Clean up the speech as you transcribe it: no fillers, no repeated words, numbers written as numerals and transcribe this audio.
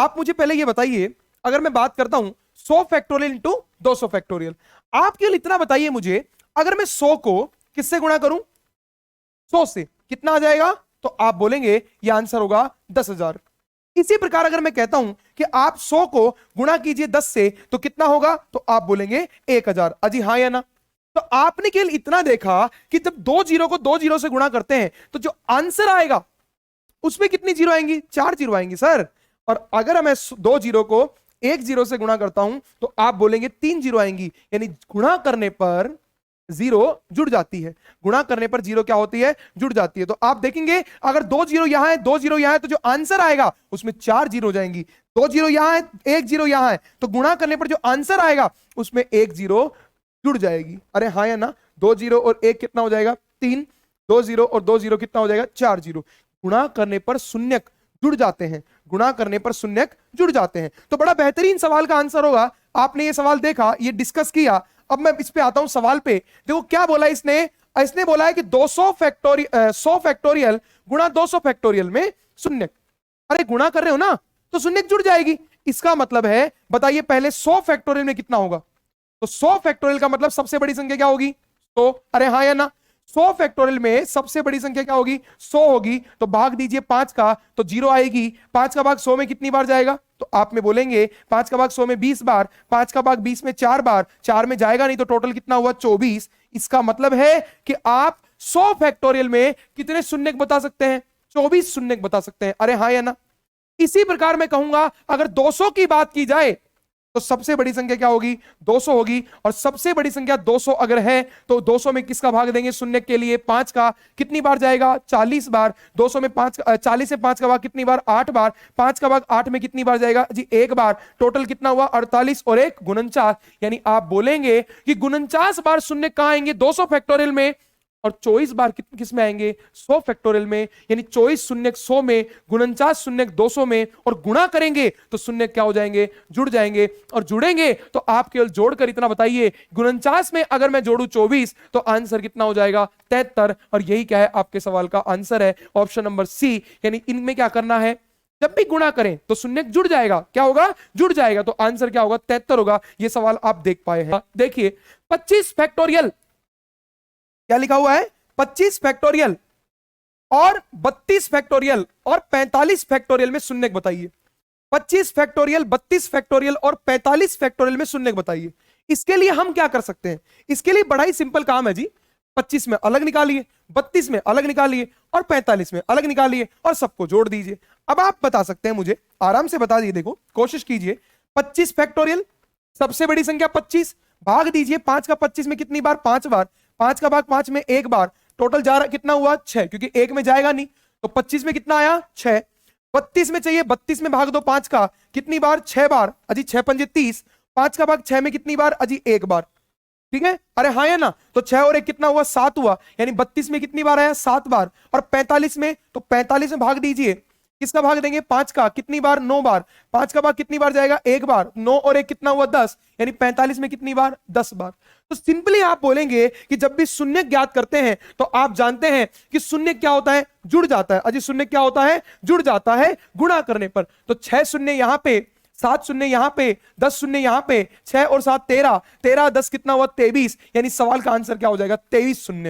आप मुझे पहले ये बताइए, अगर मैं बात करता हूं 100 फैक्टोरियल इंटू 200 फैक्टोरियल, आप केवल इतना बताइए मुझे, अगर मैं 100 को किससे गुणा करूं? 100 से कितना आ जाएगा? तो आप बोलेंगे ये आंसर होगा 10,000। इसी प्रकार अगर मैं कहता हूं कि आप 100 को गुणा कीजिए 10 से तो कितना होगा? तो आप बोलेंगे 1,000। अजी हाँ या ना? तो आपने केवल इतना देखा कि जब दो जीरो को दो जीरो से गुणा करते हैं तो जो आंसर आएगा उसमें कितनी जीरो आएंगी? 4 जीरो आएंगी सर। और अगर मैं दो जीरो को एक जीरो से गुणा करता हूं तो आप बोलेंगे 3 जीरो आएंगी। यानी गुणा करने पर जीरो जुड़ जाती है, गुणा करने पर जीरो क्या होती है? जुड़ जाती है। तो आप देखेंगे अगर दो जीरो यहां है, दो जीरो यहां है, तो जो आंसर आएगा उसमें 4 जीरो हो जाएंगी। दो जीरो यहां है, एक जीरो यहां है, तो गुणा करने पर जो आंसर आएगा उसमें एक जीरो जुड़ जाएगी। अरे हाँ या ना? दो जीरो और एक कितना हो जाएगा? 3। दो जीरो और दो जीरो कितना हो जाएगा? 4 जीरो। गुणा करने पर शून्यक जुड़ जाते हैं, गुणा करने पर शून्यक जुड़ जाते हैं। तो बड़ा बेहतरीन सवाल का आंसर होगा। आपने ये सवाल देखा, ये डिस्कस किया। अब मैं इस पे आता हूं सवाल पे। देखो क्या बोला इसने बोला है कि 200 फैक्टोरियल 100 फैक्टोरियल गुणा 200 फैक्टोरियल में शून्यक। अरे गुणा कर रहे हो ना, तो शून्यक जुड़ जाएगी। इसका मतलब है, बताइए पहले 100 फैक्टोरियल में कितना होगा? तो 100 फैक्टोरियल का मतलब सबसे बड़ी संख्या क्या होगी? 100। अरे हाँ या ना? 100 फैक्टोरियल में सबसे बड़ी संख्या क्या होगी? 100 होगी। तो भाग दीजिए 5 का, तो जीरो आएगी। 5 का भाग 100 में कितनी बार जाएगा? तो आप में बोलेंगे 5 का भाग 100 में 20 बार, 5 का भाग 20 में 4 बार, 4 में जाएगा नहीं, तो टोटल कितना हुआ? 24। इसका मतलब है कि आप 100 फैक्टोरियल में कितने शून्यक बता सकते हैं? 24 शून्यक बता सकते हैं। अरे हाँ या ना? इसी प्रकार मैं कहूंगा अगर 200 की बात की जाए तो सबसे बड़ी संख्या क्या होगी? 200 होगी। और सबसे बड़ी संख्या 200 अगर है तो 200 में किसका भाग देंगे शून्य के लिए? 5 का। कितनी बार जाएगा? 40 बार। 200 में 5 40 में 5 का भाग कितनी बार? 8 बार। 5 का भाग 8 में कितनी बार जाएगा जी? 1 बार। टोटल कितना हुआ? 48 और 1 49। यानी आप बोलेंगे कि 49 बार शून्य कहां आएंगे? 200 फैक्टोरियल में। और 24 बार किस में आएंगे? 100 फैक्टोरियल में। यानी 24 शून्य 100 में, 49 शून्य 200 में, और गुणा करेंगे तो शून्य क्या हो जाएंगे? जुड़ जाएंगे। और जुड़ेंगे तो आप केवल जोड़कर इतना बताइए, 49 में अगर मैं जोड़ू 24 तो आंसर कितना हो जाएगा? 73। और यही क्या है? आपके सवाल का आंसर है ऑप्शन नंबर सी। यानी इनमें क्या करना है? जब भी गुणा करें तो शून्य जुड़ जाएगा। क्या होगा? जुड़ जाएगा। तो आंसर क्या होगा? 73 होगा। यह सवाल आप देख पाए हैं। देखिए 25 फैक्टोरियल क्या लिखा हुआ है? 25 फैक्टोरियल और 32 फैक्टोरियल और 45 फैक्टोरियल में शून्यक बताइए। 25 फैक्टोरियल, 32 फैक्टोरियल और 45 फैक्टोरियल में शून्यक बताइए। इसके लिए हम क्या कर सकते हैं? इसके लिए बड़ा ही सिंपल काम है जी। 25 में अलग निकालिए, 32 में अलग निकालिए और 45 में अलग निकालिए और सबको जोड़ दीजिए। अब आप बता सकते हैं, मुझे आराम से बता दीजिए। देखो कोशिश कीजिए। 25 फैक्टोरियल, सबसे बड़ी संख्या 25, भाग दीजिए 5 का 25 में कितनी बार? 5 बार। 5 का भाग 5 में 1 बार। टोटल जा रहा कितना हुआ? 6, क्योंकि 1 में जाएगा नहीं। तो 25 में कितना आया? 6। 32 में चाहिए, 32 में भाग दो 5 का कितनी बार? 6 बार। अजी 6 पंजे 30। 5 का भाग 6 में कितनी बार? अजी 1 बार। ठीक है? अरे हाँ या ना? तो 6 और 1 कितना हुआ? 7 हुआ। यानी 32 में कितनी बार आया? 7 बार। और 45 में, तो 45 में भाग दीजिए, किसका भाग देंगे? 5 का। कितनी बार? 9 बार। 5 का भाग कितनी बार जाएगा? 1 बार। 9 और 1 कितना हुआ? 10। यानी 45 में कितनी बार? 10 बार। तो सिंपली आप बोलेंगे कि जब भी शून्य ज्ञात करते हैं तो आप जानते हैं कि शून्य क्या होता है? जुड़ जाता है। अजी शून्य क्या होता है? जुड़ जाता है गुणा करने पर। तो 6 शून्य यहां पे, 7 शून्य यहां पे, 10 शून्य यहां पे, 6 और 7 13, 13 10 कितना हुआ? 23। यानी सवाल का आंसर क्या हो जाएगा? 23 शून्य।